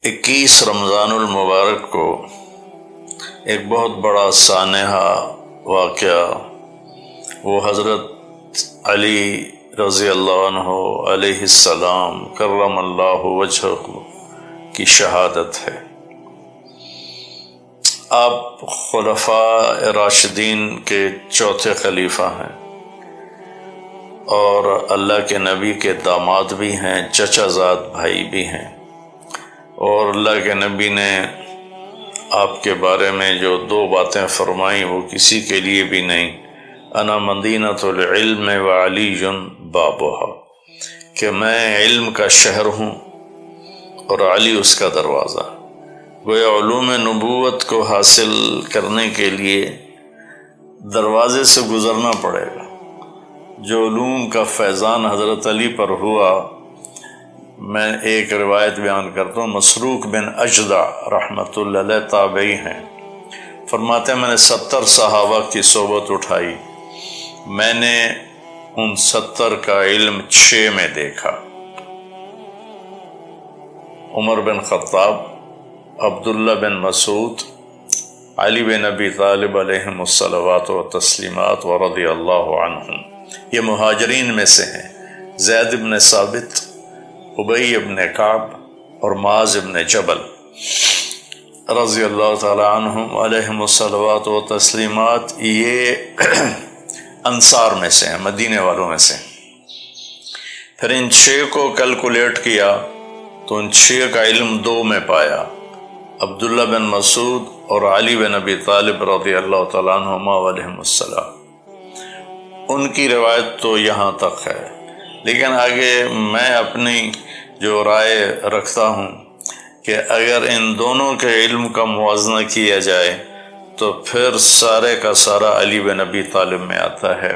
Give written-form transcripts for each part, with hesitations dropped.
21 رمضان المبارک کو ایک بہت بڑا سانحہ واقعہ وہ حضرت علی رضی اللہ عنہ علیہ السلام کرم اللہ وجہہ کی شہادت ہے۔ آپ خلفاء راشدین کے چوتھے خلیفہ ہیں اور اللہ کے نبی کے داماد بھی ہیں، چچا زاد بھائی بھی ہیں، اور اللہ کے نبی نے آپ کے بارے میں جو 2 باتیں فرمائیں وہ کسی کے لیے بھی نہیں، انا مدینۃ العلم وعلی بابھا، کہ میں علم کا شہر ہوں اور علی اس کا دروازہ۔ گویا علوم نبوت کو حاصل کرنے کے لیے دروازے سے گزرنا پڑے گا۔ جو علوم کا فیضان حضرت علی پر ہوا، میں ایک روایت بیان کرتا ہوں، مسروق بن اجدع رحمۃ اللہ علیہ تابعی ہیں، فرماتے ہیں میں نے 70 صحابہ کی صحبت اٹھائی، میں نے ان 70 کا علم 6 میں دیکھا۔ عمر بن خطاب، عبداللہ بن مسعود، علی بن ابی طالب علیہم الصلوات و تسلیمات ورضی اللہ عنہم، یہ مہاجرین میں سے ہیں۔ زید بن ثابت، ابی بن کعب اور معاذ بن جبل رضی اللہ تعالی عنہم علیہم الصلوات و تسلیمات، یہ انصار میں سے ہیں، مدینے والوں میں سے۔ پھر ان 6 کو کیلکولیٹ کیا تو ان 6 کا علم 2 میں پایا، عبداللہ بن مسعود اور علی بن ابی طالب رضی اللہ تعالیٰ عنہما علیہم السلام۔ ان کی روایت تو یہاں تک ہے، لیکن آگے میں اپنی جو رائے رکھتا ہوں کہ اگر ان دونوں کے علم کا موازنہ کیا جائے تو پھر سارے کا سارا علی بن ابی طالب میں آتا ہے۔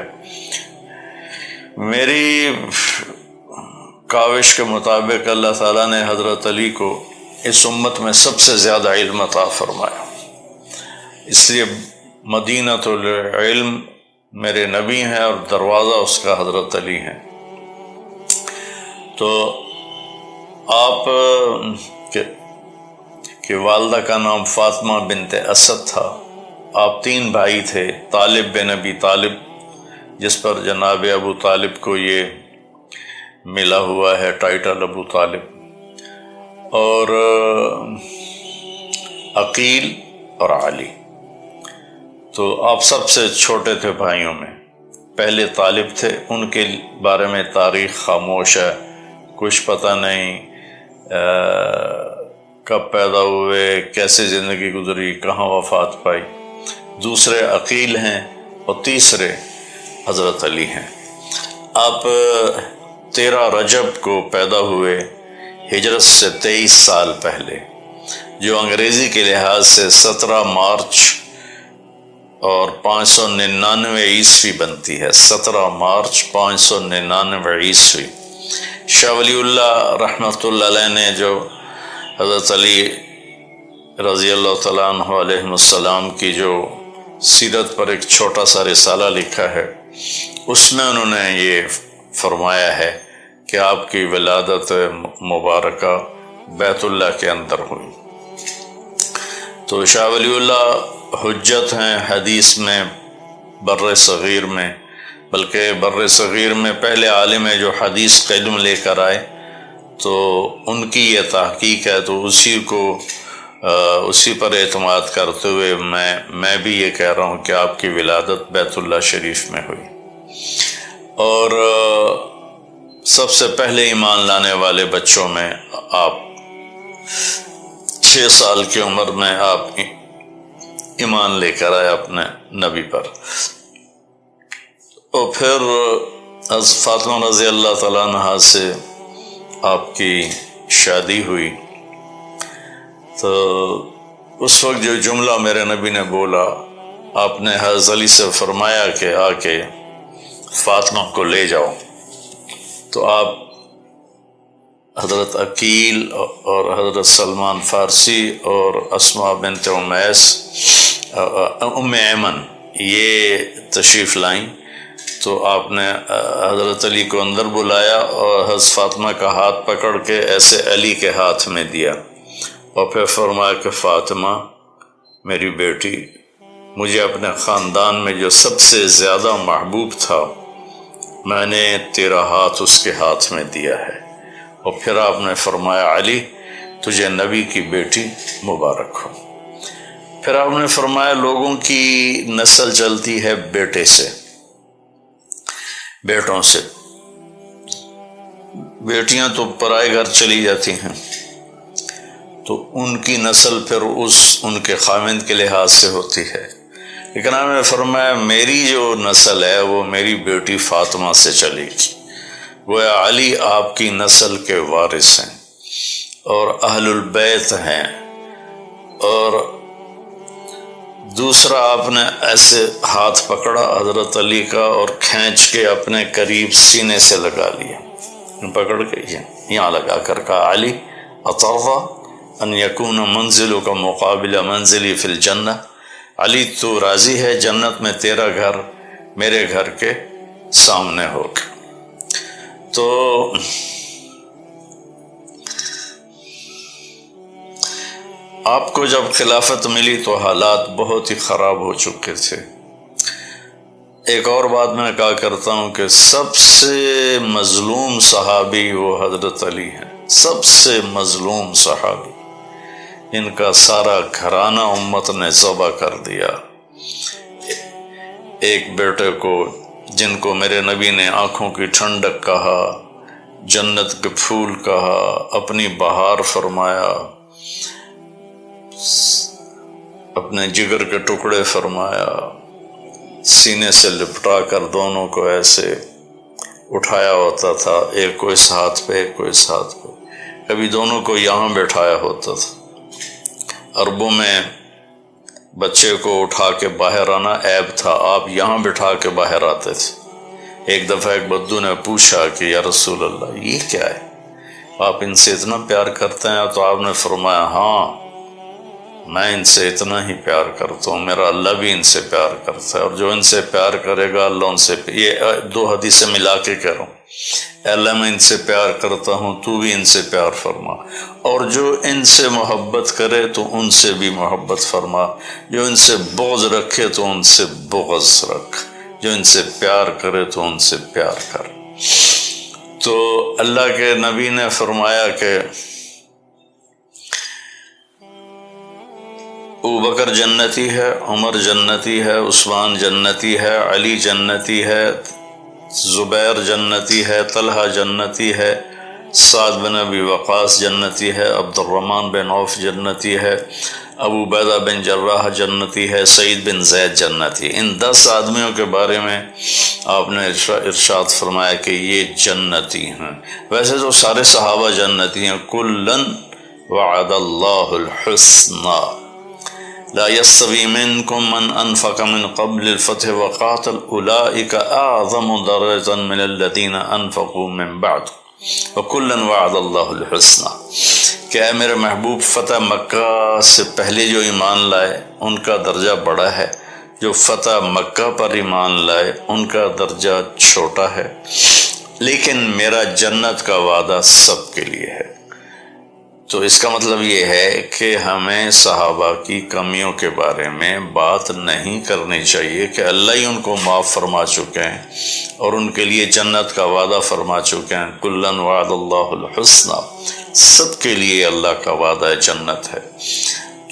میری کاوش کے مطابق اللہ تعالیٰ نے حضرت علی کو اس امت میں سب سے زیادہ علم عطا فرمایا، اس لیے مدینۃ العلم میرے نبی ہیں اور دروازہ اس کا حضرت علی ہیں۔ تو آپ کے والدہ کا نام فاطمہ بنت اسد تھا، آپ 3 بھائی تھے، طالب بن ابی طالب جس پر جناب ابو طالب کو یہ ملا ہوا ہے ٹائٹل ابو طالب، اور عقیل اور علی۔ تو آپ سب سے چھوٹے تھے بھائیوں میں، پہلے طالب تھے، ان کے بارے میں تاریخ خاموش ہے، کچھ پتہ نہیں کب پیدا ہوئے، کیسے زندگی گزری، کہاں وفات پائی۔ دوسرے عقیل ہیں اور تیسرے حضرت علی ہیں۔ آپ 13 رجب کو پیدا ہوئے، ہجرت سے 23 سال پہلے، جو انگریزی کے لحاظ سے 17 مارچ اور 599 عیسوی بنتی ہے، 17 مارچ 599 عیسوی۔ شاہ ولی اللہ رحمۃ اللہ علیہ نے جو حضرت علی رضی اللہ تعالیٰ عنہ علیہ السلام کی جو سیرت پر ایک چھوٹا سا رسالہ لکھا ہے، اس میں انہوں نے یہ فرمایا ہے کہ آپ کی ولادت مبارکہ بیت اللہ کے اندر ہوئی۔ تو شاہ ولی اللہ حجت ہیں حدیث میں، بر صغیر میں، بلکہ بر صغیر میں پہلے عالم جو حدیث کا علم لے کر آئے، تو ان کی یہ تحقیق ہے، تو اسی پر اعتماد کرتے ہوئے میں بھی یہ کہہ رہا ہوں کہ آپ کی ولادت بیت اللہ شریف میں ہوئی۔ اور سب سے پہلے ایمان لانے والے بچوں میں آپ 6 سال کی عمر میں آپ ایمان لے کر آئے اپنے نبی پر۔ اور پھر از فاطمہ رضی اللہ تعالیٰ عنہ سے آپ کی شادی ہوئی، تو اس وقت جو جملہ میرے نبی نے بولا، آپ نے حضرت علی سے فرمایا کہ آ کے فاطمہ کو لے جاؤ، تو آپ حضرت عقیل اور حضرت سلمان فارسی اور اسماء بنت امیس ام ایمن یہ تشریف لائیں، تو آپ نے حضرت علی کو اندر بلایا اور حضرت فاطمہ کا ہاتھ پکڑ کے ایسے علی کے ہاتھ میں دیا، اور پھر فرمایا کہ فاطمہ میری بیٹی، مجھے اپنے خاندان میں جو سب سے زیادہ محبوب تھا میں نے تیرا ہاتھ اس کے ہاتھ میں دیا ہے۔ اور پھر آپ نے فرمایا علی تجھے نبی کی بیٹی مبارک ہو۔ پھر آپ نے فرمایا لوگوں کی نسل چلتی ہے بیٹے سے، بیٹوں سے، بیٹیاں تو پرائے گھر چلی جاتی ہیں تو ان کی نسل پھر ان کے خاوند کے لحاظ سے ہوتی ہے، لیکن آپ نے فرمایا میری جو نسل ہے وہ میری بیٹی فاطمہ سے چلے گی، گویا علی آپ کی نسل کے وارث ہیں اور اہل البیت ہیں۔ اور دوسرا آپ نے ایسے ہاتھ پکڑا حضرت علی کا اور کھینچ کے اپنے قریب سینے سے لگا لیا، پکڑ کے یہاں لگا کر کہا علی اطرہ ان یکون منزلک مقابل منزلی فی الجنہ، علی تو راضی ہے جنت میں تیرا گھر میرے گھر کے سامنے ہو۔ تو آپ کو جب خلافت ملی تو حالات بہت ہی خراب ہو چکے تھے۔ ایک اور بات میں کہا کرتا ہوں کہ سب سے مظلوم صحابی وہ حضرت علی ہیں، سب سے مظلوم صحابی، ان کا سارا گھرانہ امت نے ذبح کر دیا۔ ایک بیٹے کو جن کو میرے نبی نے آنکھوں کی ٹھنڈک کہا، جنت کے پھول کہا، اپنی بہار فرمایا، اپنے جگر کے ٹکڑے فرمایا، سینے سے لپٹا کر دونوں کو ایسے اٹھایا ہوتا تھا، ایک کو اس ہاتھ پہ ایک کو اس ہاتھ پہ، کبھی دونوں کو یہاں بیٹھایا ہوتا تھا۔ عربوں میں بچے کو اٹھا کے باہر آنا عیب تھا، آپ یہاں بٹھا کے باہر آتے تھے۔ ایک دفعہ ایک بدو نے پوچھا کہ یا رسول اللہ یہ کیا ہے، آپ ان سے اتنا پیار کرتے ہیں؟ تو آپ نے فرمایا ہاں میں ان سے اتنا ہی پیار کرتا ہوں، میرا اللہ بھی ان سے پیار کرتا ہے، اور جو ان سے پیار کرے گا اللہ ان سے، یہ دو حدیثیں ملا کے کہہ رہا ہوں، اے اللہ میں ان سے پیار کرتا ہوں تو بھی ان سے پیار فرما، اور جو ان سے محبت کرے تو ان سے بھی محبت فرما، جو ان سے بغض رکھے تو ان سے بغض رکھ، جو ان سے پیار کرے تو ان سے پیار کر۔ تو اللہ کے نبی نے فرمایا کہ ابوبکر جنتی ہے، عمر جنتی ہے، عثمان جنتی ہے، علی جنتی ہے، زبیر جنتی ہے، طلحہ جنتی ہے، سعد بن ابی وقاص جنتی ہے، عبد الرحمن بن عوف جنتی ہے، ابو عبیدہ بن جراح جنتی ہے، سعید بن زید جنتی ہے۔ ان 10 آدمیوں کے بارے میں آپ نے ارشاد فرمایا کہ یہ جنتی ہیں۔ ویسے تو سارے صحابہ جنتی ہیں، کلن وعد اللہ الحسنى لا يستوي منكم من انفق من قبل الفتح وقاتل اولئك اعظم درجة من الذين انفقوا من بعد وكلا وعد الله الحسنى، کہ اے میرے محبوب فتح مکہ سے پہلے جو ایمان لائے ان کا درجہ بڑا ہے، جو فتح مکہ پر ایمان لائے ان کا درجہ چھوٹا ہے، لیکن میرا جنت کا وعدہ سب کے لیے ہے۔ تو اس کا مطلب یہ ہے کہ ہمیں صحابہ کی کمیوں کے بارے میں بات نہیں کرنی چاہیے کہ اللہ ہی ان کو معاف فرما چکے ہیں اور ان کے لیے جنت کا وعدہ فرما چکے ہیں، کلن وعد اللہ الحسنى، سب کے لیے اللہ کا وعدہ جنت ہے۔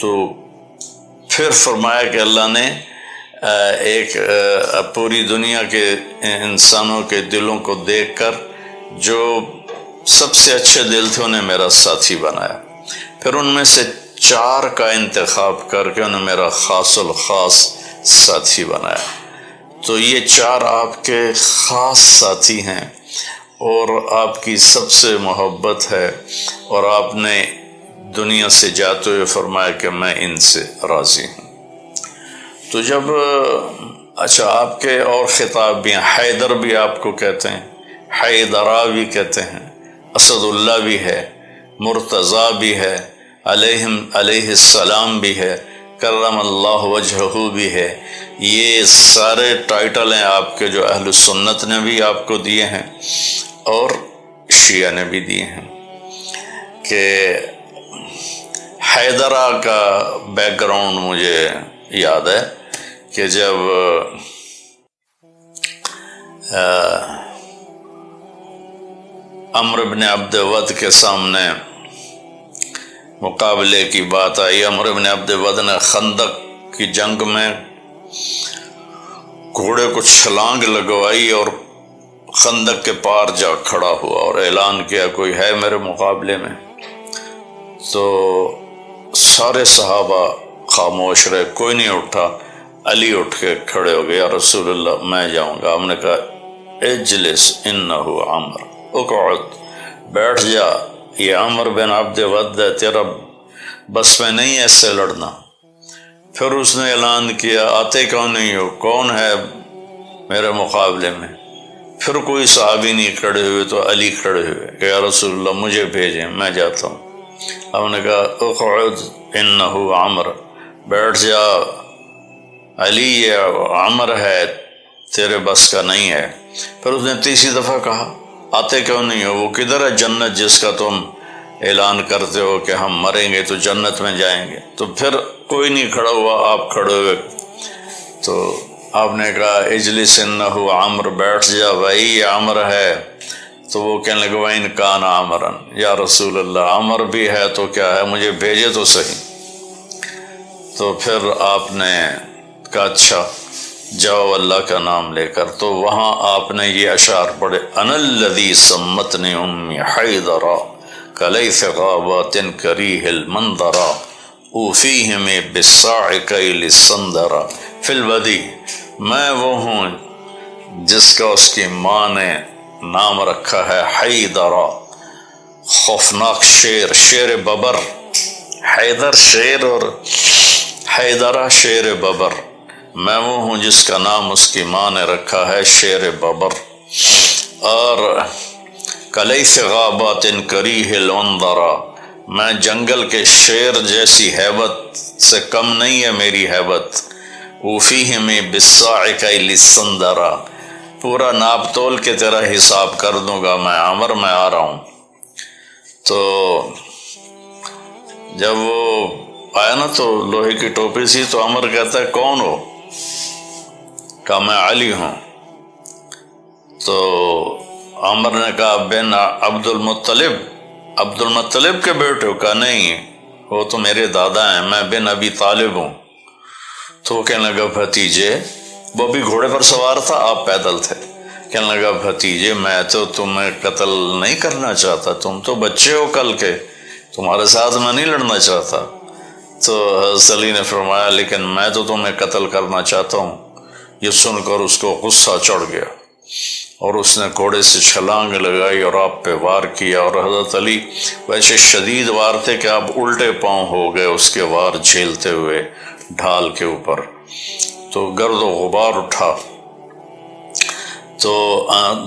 تو پھر فرمایا کہ اللہ نے ایک پوری دنیا کے انسانوں کے دلوں کو دیکھ کر جو سب سے اچھے دل تھے انہیں میرا ساتھی بنایا، پھر ان میں سے 4 کا انتخاب کر کے انہیں میرا خاص الخاص ساتھی بنایا۔ تو یہ 4 آپ کے خاص ساتھی ہیں اور آپ کی سب سے محبت ہے، اور آپ نے دنیا سے جاتے ہوئے فرمایا کہ میں ان سے راضی ہوں۔ تو جب اچھا آپ کے اور خطاب بھی ہیں، حیدر بھی آپ کو کہتے ہیں، حیدرہ بھی کہتے ہیں، اسد اللہ بھی ہے، مرتضیٰ بھی ہے، علیہ السلام بھی ہے، کرم اللہ وجہہ بھی ہے، یہ سارے ٹائٹل ہیں آپ کے جو اہل سنت نے بھی آپ کو دیے ہیں اور شیعہ نے بھی دیے ہیں، کہ حیدرہ کا بیک گراؤنڈ مجھے یاد ہے کہ جب عمرو بن عبد ود کے سامنے مقابلے کی بات آئی، عمرو بن عبد ود نے خندق کی جنگ میں گھوڑے کو چھلانگ لگوائی اور خندق کے پار جا کھڑا ہوا اور اعلان کیا کوئی ہے میرے مقابلے میں؟ تو سارے صحابہ خاموش رہے، کوئی نہیں اٹھا۔ علی اٹھ کے کھڑے ہو گئے، یا رسول اللہ میں جاؤں گا۔ ہم نے کہا اجلس انہ عمر، اقعد، بیٹھ جا، یہ عمر بن عبد ود ہے، تیرا بس میں نہیں ایسے لڑنا۔ پھر اس نے اعلان کیا آتے کیوں نہیں ہو، کون ہے میرے مقابلے میں؟ پھر کوئی صحابی نہیں کھڑے ہوئے تو علی کھڑے ہوئے کہ یا رسول اللہ مجھے بھیجیں، میں جاتا ہوں۔ ہم نے کہا اقعد انہ عمر، بیٹھ جا علی، یہ عمر ہے، تیرے بس کا نہیں ہے۔ پھر اس نے تیسری دفعہ کہا آتے کیوں نہیں ہو، وہ کدھر ہے جنت جس کا تم اعلان کرتے ہو کہ ہم مریں گے تو جنت میں جائیں گے؟ تو پھر کوئی نہیں کھڑا ہوا، آپ کھڑے ہوئے۔ تو آپ نے کہا اجلس انہ عمر، بیٹھ جا بھائی یہ عمر ہے۔ تو وہ کہنے لگے وَإِنْ كَانَ عَمْرًا، یا رسول اللہ عمر بھی ہے تو کیا ہے، مجھے بھیجے تو صحیح۔ تو پھر آپ نے کہا اچھا جاؤ اللہ کا نام لے کر۔ تو وہاں آپ نے یہ اشعار پڑھے، انا الذی سمتنی امی حیدرا کلیث غابات کریہ المنظرا اوفیہم بالصاع کیل السندرا فی الودی، میں وہ ہوں جس کا اس کی ماں نے نام رکھا ہے حیدرا، خوفناک شیر، شیر ببر، حیدر شیر اور حیدرہ شیر ببر، میں وہ ہوں جس کا نام اس کی ماں نے رکھا ہے شیر ببر۔ اور کلیث غابات کریہ المنظرا، میں جنگل کے شیر جیسی ہیبت سے کم نہیں ہے میری ہیبت۔ اوفیہم بالصاع کیل السندرا، پورا ناپ تول کے تیرا حساب کر دوں گا میں عمر، میں آ رہا ہوں۔ تو جب وہ آیا نا تو لوہے کی ٹوپی سی، تو عمر کہتا ہے کون ہو؟ کہا میں علی ہوں۔ تو عمر نے کہا بن عبد المطلب، عبد المطلب کے بیٹے ہو؟ کہا نہیں، وہ تو میرے دادا ہیں، میں بن ابی طالب ہوں۔ تو وہ کہنے لگا بھتیجے، وہ بھی گھوڑے پر سوار تھا، آپ پیدل تھے، کہنے لگا بھتیجے میں تو تمہیں قتل نہیں کرنا چاہتا، تم تو بچے ہو کل کے، تمہارے ساتھ میں نہیں لڑنا چاہتا۔ تو حضرت علی نے فرمایا لیکن میں تو تمہیں قتل کرنا چاہتا ہوں۔ یہ سن کر اس کو غصہ چڑھ گیا اور اس نے گھوڑے سے چھلانگ لگائی اور آپ پہ وار کیا، اور حضرت علی ویسے شدید وار تھے کہ آپ الٹے پاؤں ہو گئے اس کے وار جھیلتے ہوئے ڈھال کے اوپر۔ تو گرد و غبار اٹھا، تو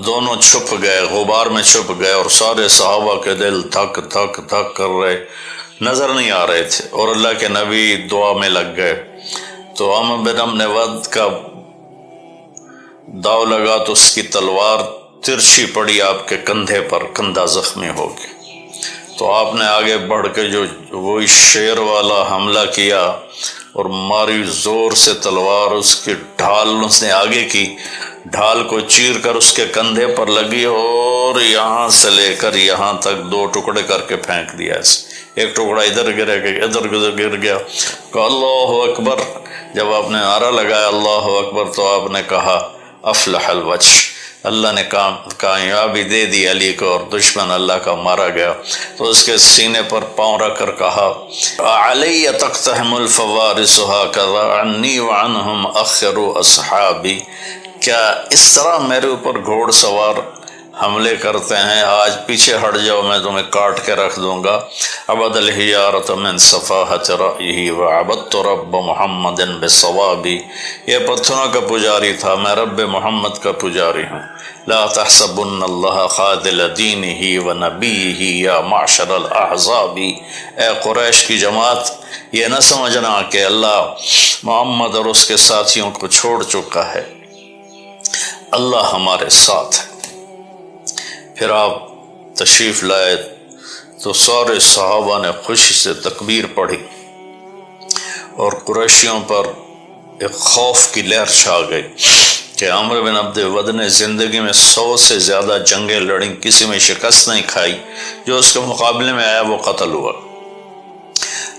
دونوں چھپ گئے، غبار میں چھپ گئے، اور سارے صحابہ کے دل دھک دھک دھک کر رہے، نظر نہیں آ رہے تھے، اور اللہ کے نبی دعا میں لگ گئے۔ تو عمرو بن عبد ود کا داؤ لگا تو اس کی تلوار ترچھی پڑی آپ کے کندھے پر، کندھا زخمی ہو گیا۔ تو آپ نے آگے بڑھ کے جو وہی شیر والا حملہ کیا اور ماری زور سے تلوار، اس کی ڈھال اس نے آگے کی، ڈھال کو چیر کر اس کے کندھے پر لگی اور یہاں سے لے کر یہاں تک دو ٹکڑے کر کے پھینک دیا اسے، ایک ٹکڑا ادھر گرے گیا، ادھر گر گیا۔ کہا اللہ اکبر۔ جب آپ نے نعرہ لگایا اللہ اکبر تو آپ نے کہا افلح الوجہ، اللہ نے کامیابی دے دی علی کو، اور دشمن اللہ کا مارا گیا۔ تو اس کے سینے پر پاؤں رکھ کر کہا علی تقتحم الفوارس هكذا عنی وعنہم اخر اصحابی، کیا اس طرح میرے اوپر گھوڑ سوار حملے کرتے ہیں؟ آج پیچھے ہٹ جاؤ، میں تمہیں کاٹ کے رکھ دوں گا۔ عبد الحجارۃ من صفاحۃ رأیہ وعبدت رب محمد بصوابی، یہ پتھروں کا پجاری تھا، میں رب محمد کا پجاری ہوں۔ لا تحسبن اللہ خاذل دینہ ونبیہ یا معشر الاحزاب، اے قریش کی جماعت یہ نہ سمجھنا کہ اللہ محمد اور اس کے ساتھیوں کو چھوڑ چکا ہے، اللہ ہمارے ساتھ ہے۔ پھر آپ تشریف لائے تو سارے صحابہ نے خوشی سے تکبیر پڑھی اور قریشیوں پر ایک خوف کی لہر چھا گئی کہ عمرو بن عبد ود نے زندگی میں 100 سے زیادہ جنگیں لڑیں، کسی میں شکست نہیں کھائی، جو اس کے مقابلے میں آیا وہ قتل ہوا۔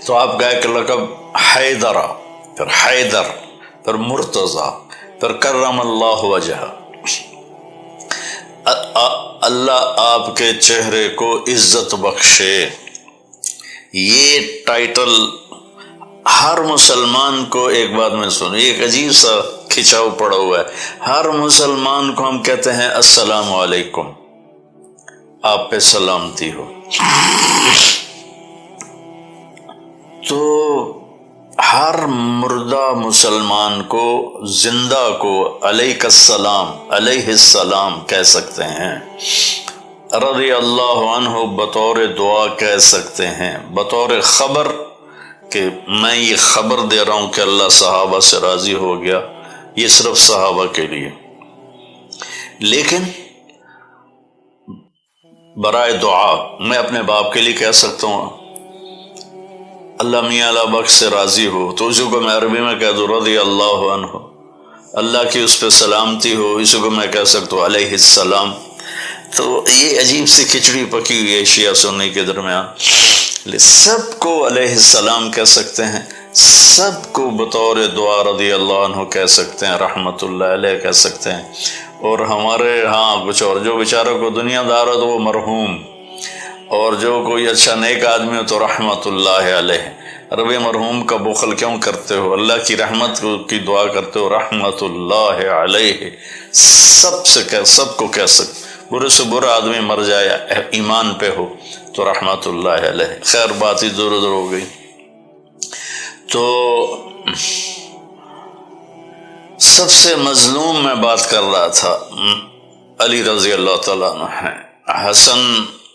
تو آپ گئے کہ لقب حیدرہ، پھر حیدر، پھر مرتضی، پھر کرم اللہ وجہ، اللہ آپ کے چہرے کو عزت بخشے۔ یہ ٹائٹل ہر مسلمان کو، ایک بات میں سنو، ایک عجیب سا کھچاؤ پڑا ہوا ہے، ہر مسلمان کو ہم کہتے ہیں السلام علیکم، آپ پہ سلامتی ہو، تو ہر مردہ مسلمان کو، زندہ کو علیک السلام، علیہ السلام کہہ سکتے ہیں، رضی اللہ عنہ بطور دعا کہہ سکتے ہیں، بطور خبر کہ میں یہ خبر دے رہا ہوں کہ اللہ صحابہ سے راضی ہو گیا، یہ صرف صحابہ کے لیے۔ لیکن برائے دعا میں اپنے باپ کے لیے کہہ سکتا ہوں اللہ میاں اللہ بخش سے راضی ہو، تو اسی کو میں عربی میں کہہ دوں رضی اللہ عنہ، اللہ کی اس پہ سلامتی ہو، اسی کو میں کہہ سکتا ہوں علیہ السلام۔ تو یہ عجیب سی کھچڑی پکی ہوئی ہے شیعہ سنی کے درمیان، سب کو علیہ السلام کہہ سکتے ہیں، سب کو بطور دعا رضی اللہ عنہ کہہ سکتے ہیں، رحمت اللہ علیہ کہہ سکتے ہیں۔ اور ہمارے ہاں کچھ اور، جو بیچارہ کو دنیا دار ہو تو وہ مرحوم، اور جو کوئی اچھا نیک آدمی ہو تو رحمت اللہ علیہ۔ عربی مرحوم کا بخل کیوں کرتے ہو؟ اللہ کی رحمت کی دعا کرتے ہو، رحمت اللہ علیہ، سب کو کہہ سکتے، برے سے برا آدمی مر جائے ایمان پہ ہو تو رحمت اللہ علیہ۔ خیر بات ہی دور ادھر ہو گئی۔ تو سب سے مظلوم میں بات کر رہا تھا، علی رضی اللہ تعالیٰ عنہ ہیں۔ حسن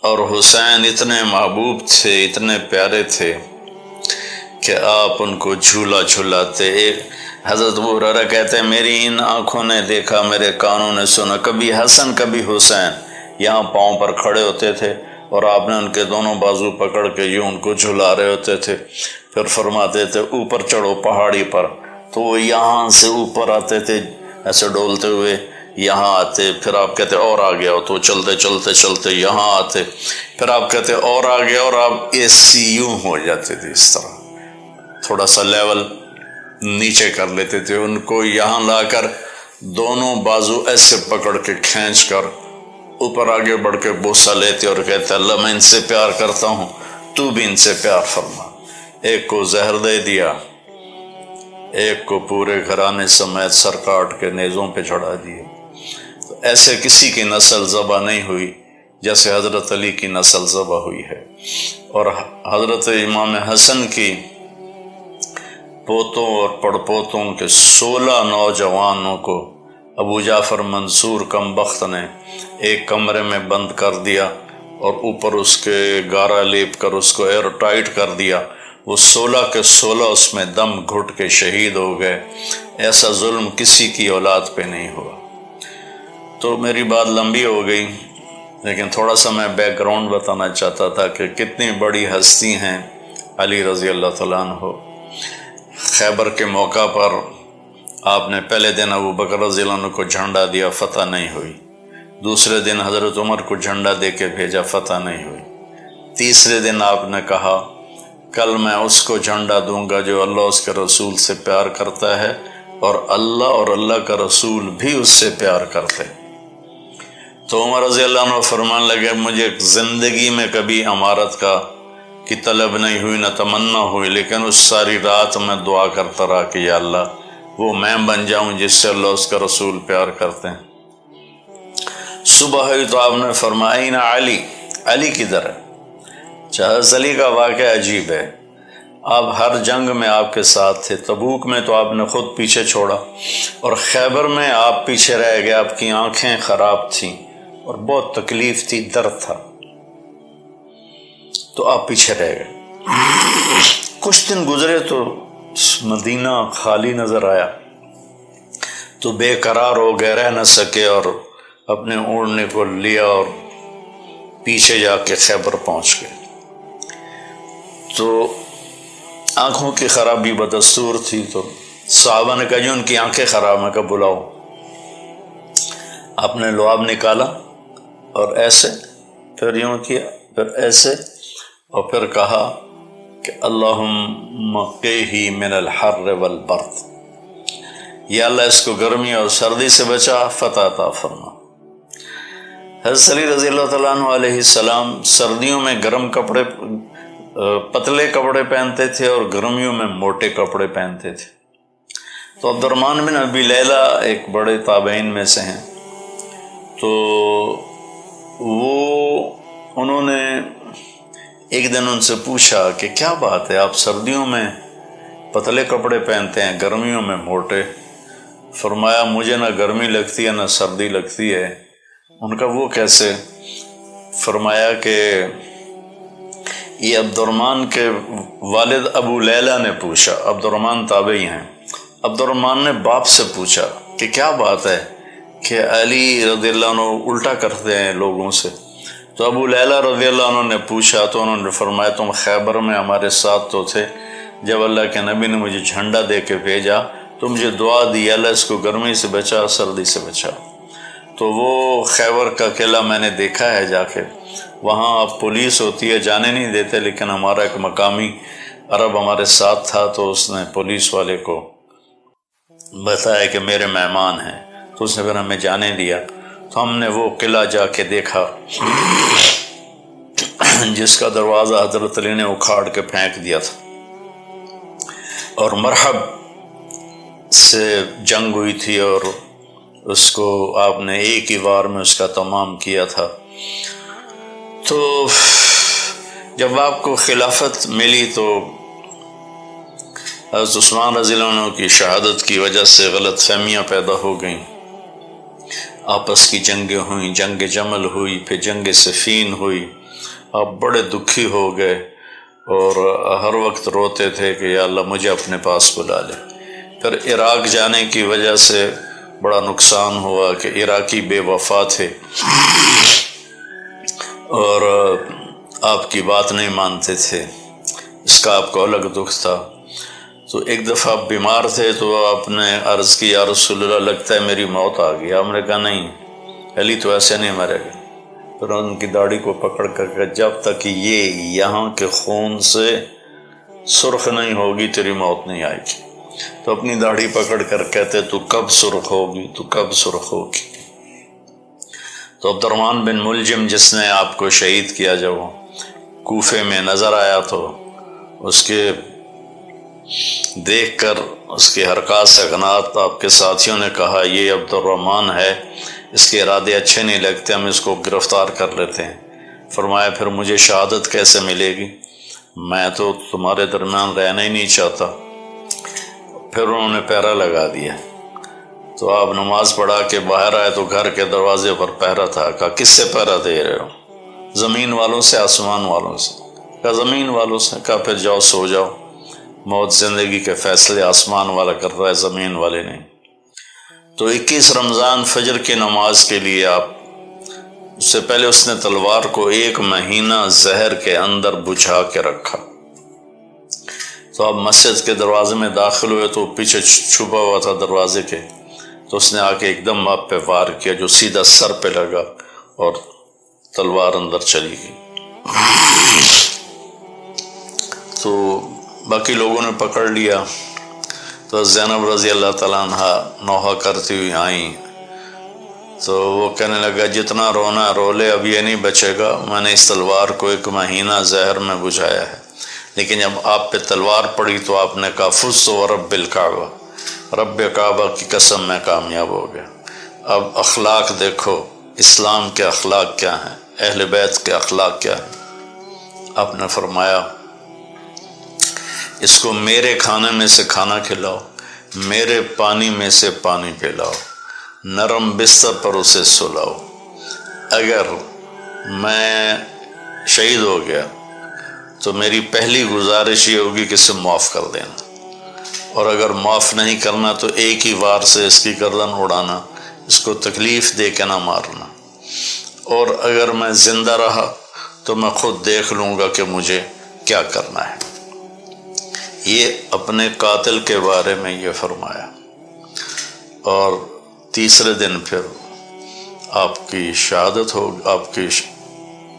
اور حسین اتنے محبوب تھے، اتنے پیارے تھے کہ آپ ان کو جھولا جھلاتے۔ ایک حضرت ابو ہریرہ کہتے ہیں میری ان آنکھوں نے دیکھا، میرے کانوں نے سنا، کبھی حسن کبھی حسین یہاں پاؤں پر کھڑے ہوتے تھے اور آپ نے ان کے دونوں بازو پکڑ کے یوں ان کو جھلا رہے ہوتے تھے، پھر فرماتے تھے اوپر چڑھو پہاڑی پر، تو وہ یہاں سے اوپر آتے تھے ایسے ڈولتے ہوئے، یہاں آتے، پھر آپ کہتے اور آ گیا، تو چلتے چلتے چلتے یہاں آتے، پھر آپ کہتے اور آ گیا، اور آپ ایسی یوں ہو جاتے تھے، اس طرح تھوڑا سا لیول نیچے کر لیتے تھے، ان کو یہاں لا کر دونوں بازو ایسے پکڑ کے کھینچ کر اوپر آگے بڑھ کے بوسہ لیتے اور کہتے اللہ میں ان سے پیار کرتا ہوں، تو بھی ان سے پیار فرما۔ ایک کو زہر دے دیا، ایک کو پورے گھرانے سمیت سر کاٹ کے نیزوں پہ چڑھا دیے۔ تو ایسے کسی کی نسل ذبح نہیں ہوئی جیسے حضرت علی کی نسل ذبح ہوئی ہے۔ اور حضرت امام حسن کی پوتوں اور پڑپوتوں کے 16 نوجوانوں کو ابو جعفر منصور کمبخت نے ایک کمرے میں بند کر دیا اور اوپر اس کے گارا لیپ کر اس کو ایئر ٹائٹ کر دیا۔ وہ 16 کے 16 اس میں دم گھٹ کے شہید ہو گئے۔ ایسا ظلم کسی کی اولاد پہ نہیں ہوا۔ تو میری بات لمبی ہو گئی، لیکن تھوڑا سا میں بیک گراؤنڈ بتانا چاہتا تھا کہ کتنی بڑی ہستی ہیں علی رضی اللہ تعالیٰ عنہ۔ خیبر کے موقع پر آپ نے پہلے دن ابو بکر رضی اللہ عنہ کو جھنڈا دیا، فتح نہیں ہوئی۔ دوسرے دن حضرت عمر کو جھنڈا دے کے بھیجا، فتح نہیں ہوئی۔ تیسرے دن آپ نے کہا کل میں اس کو جھنڈا دوں گا جو اللہ اس کے رسول سے پیار کرتا ہے، اور اللہ کا رسول بھی اس سے پیار کرتے۔ تو عمر رضی اللہ عنہ فرمان لگے مجھے زندگی میں کبھی امارت کی طلب نہیں ہوئی، نہ تمنا ہوئی، لیکن اس ساری رات میں دعا کرتا رہا کہ یا اللہ وہ میں بن جاؤں جس سے اللہ اس کا رسول پیار کرتے ہیں۔ صبح ہوئی تو آپ نے فرمایا اینا علی، علی کدھر ہے؟ حضرت علی کا واقعہ عجیب ہے، آپ ہر جنگ میں آپ کے ساتھ تھے۔ تبوک میں تو آپ نے خود پیچھے چھوڑا، اور خیبر میں آپ پیچھے رہ گئے، آپ کی آنکھیں خراب تھیں اور بہت تکلیف تھی، درد تھا، تو آپ پیچھے رہ گئے۔ کچھ دن گزرے تو مدینہ خالی نظر آیا، تو بے قرار ہو گئے، رہ نہ سکے، اور اپنے اوڑھنے کو لیا اور پیچھے جا کے خیبر پہنچ گئے۔ تو آنکھوں کی خرابی بدستور تھی، تو صحابہ نے کہا جی ان کی آنکھیں خراب ہیں، کہ بلاؤ۔ آپ نے لعاب نکالا اور ایسے پھر یوں کیا، پھر ایسے، اور پھر کہا کہ اللہم قیہ من الحر والبرد، یا اللہ اس کو گرمی اور سردی سے بچا، فتح عطا فرما۔ حضرت علی رضی اللہ تعالیٰ عنہ علیہ السلام سردیوں میں گرم کپڑے، پتلے کپڑے پہنتے تھے، اور گرمیوں میں موٹے کپڑے پہنتے تھے۔ تو عبد الرحمن بن ابی لیلہ ایک بڑے تابعین میں سے ہیں، تو انہوں نے ایک دن ان سے پوچھا کہ کیا بات ہے، آپ سردیوں میں پتلے کپڑے پہنتے ہیں، گرمیوں میں موٹے؟ فرمایا مجھے نہ گرمی لگتی ہے نہ سردی لگتی ہے۔ ان کا وہ کیسے؟ فرمایا کہ یہ عبد الرحمن کے والد ابو لیلہ نے پوچھا، عبد الرحمن تابعی ہیں، عبد الرحمن نے باپ سے پوچھا کہ کیا بات ہے کہ علی رضی اللہ عنہ الٹا کرتے ہیں لوگوں سے؟ تو ابو لیلہ رضی اللہ عنہ نے پوچھا تو انہوں نے فرمایا تم خیبر میں ہمارے ساتھ تو تھے، جب اللہ کے نبی نے مجھے جھنڈا دے کے بھیجا تو مجھے دعا دی اللہ اس کو گرمی سے بچا، سردی سے بچا۔ تو وہ خیبر کا قلعہ میں نے دیکھا ہے جا کے، وہاں اب پولیس ہوتی ہے، جانے نہیں دیتے، لیکن ہمارا ایک مقامی عرب ہمارے ساتھ تھا، تو اس نے پولیس والے کو بتایا کہ میرے مہمان ہیں، تو اس نے پھر ہمیں جانے دیا۔ تو ہم نے وہ قلعہ جا کے دیکھا جس کا دروازہ حضرت علی نے اکھاڑ کے پھینک دیا تھا، اور مرحب سے جنگ ہوئی تھی، اور اس کو آپ نے ایک ہی وار میں اس کا تمام کیا تھا۔ تو جب آپ کو خلافت ملی تو حضرت عثمان رضی اللہ عنہ کی شہادت کی وجہ سے غلط فہمیاں پیدا ہو گئیں، آپس کی جنگیں ہوئیں، جنگ جمل ہوئی، پھر جنگ صفین ہوئی، آپ بڑے دکھی ہو گئے اور ہر وقت روتے تھے کہ یا اللہ مجھے اپنے پاس بلا لے۔ پھر عراق جانے کی وجہ سے بڑا نقصان ہوا کہ عراقی بے وفا تھے اور آپ کی بات نہیں مانتے تھے، اس کا آپ کو الگ دکھ تھا۔ تو ایک دفعہ آپ بیمار تھے تو آپ نے عرض کی یا رسول اللہ لگتا ہے میری موت آ گئی۔ آپ نے کہا نہیں، علی تو ایسے نہیں مرے گا۔ پھر ان کی داڑھی کو پکڑ کر جب تک یہ یہاں کے خون سے سرخ نہیں ہوگی تیری موت نہیں آئے گی۔ تو اپنی داڑھی پکڑ کر کہتے تو کب سرخ ہوگی، تو کب سرخ ہوگی۔ تو عبد الرحمن بن ملجم جس نے آپ کو شہید کیا جب وہ کوفے میں نظر آیا تو اس کے دیکھ کر اس کے حرکات سکنات آپ کے ساتھیوں نے کہا یہ عبد الرحمن ہے، اس کے ارادے اچھے نہیں لگتے، ہم اس کو گرفتار کر لیتے ہیں۔ فرمایا پھر مجھے شہادت کیسے ملے گی، میں تو تمہارے درمیان رہنا ہی نہیں چاہتا۔ پھر انہوں نے پہرا لگا دیا، تو آپ نماز پڑھا کے باہر آئے تو گھر کے دروازے پر پہرا تھا۔ کہا کس سے پہرا دے رہے ہو؟ زمین والوں سے، آسمان والوں سے؟ کہا زمین والوں سے۔ کہا پھر جاؤ سو جاؤ، موت زندگی کے فیصلے آسمان والا کر رہا ہے، زمین والے نہیں۔ تو 21 رمضان فجر کی نماز کے لیے آپ، اس سے پہلے اس نے تلوار کو 1 مہینہ زہر کے اندر بجھا کے رکھا۔ تو آپ مسجد کے دروازے میں داخل ہوئے تو پیچھے چھپا ہوا تھا دروازے کے، تو اس نے آ کے ایک دم آپ پہ وار کیا جو سیدھا سر پہ لگا اور تلوار اندر چلی گئی۔ تو باقی لوگوں نے پکڑ لیا، تو زینب رضی اللہ تعالیٰ عنہ نوحہ کرتی ہوئی آئیں، تو وہ کہنے لگا جتنا رونا رو لے، اب یہ نہیں بچے گا، میں نے اس تلوار کو 1 مہینہ زہر میں بجھایا ہے۔ لیکن جب آپ پہ تلوار پڑی تو آپ نے کہا فزت ورب الکعبہ، رب کعبہ کی قسم میں کامیاب ہو گیا۔ اب اخلاق دیکھو، اسلام کے اخلاق کیا ہیں، اہل بیت کے اخلاق کیا ہیں۔ آپ نے فرمایا اس کو میرے کھانے میں سے کھانا کھلاؤ، میرے پانی میں سے پانی پلاؤ، نرم بستر پر اسے سلاؤ۔ اگر میں شہید ہو گیا تو میری پہلی گزارش یہ ہوگی کہ اسے معاف کر دینا، اور اگر معاف نہیں کرنا تو ایک ہی وار سے اس کی گردن اڑانا، اس کو تکلیف دے کے نہ مارنا، اور اگر میں زندہ رہا تو میں خود دیکھ لوں گا کہ مجھے کیا کرنا ہے۔ یہ اپنے قاتل کے بارے میں یہ فرمایا، اور تیسرے دن پھر آپ کی شہادت ہو، آپ کی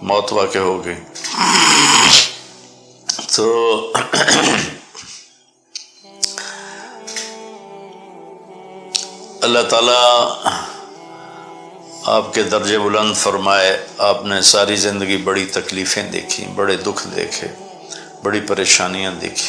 موت واقع ہو گئی۔ تو اللہ تعالیٰ آپ کے درجے بلند فرمائے۔ آپ نے ساری زندگی بڑی تکلیفیں دیکھی، بڑے دکھ دیکھے، بڑی پریشانیاں دیکھی،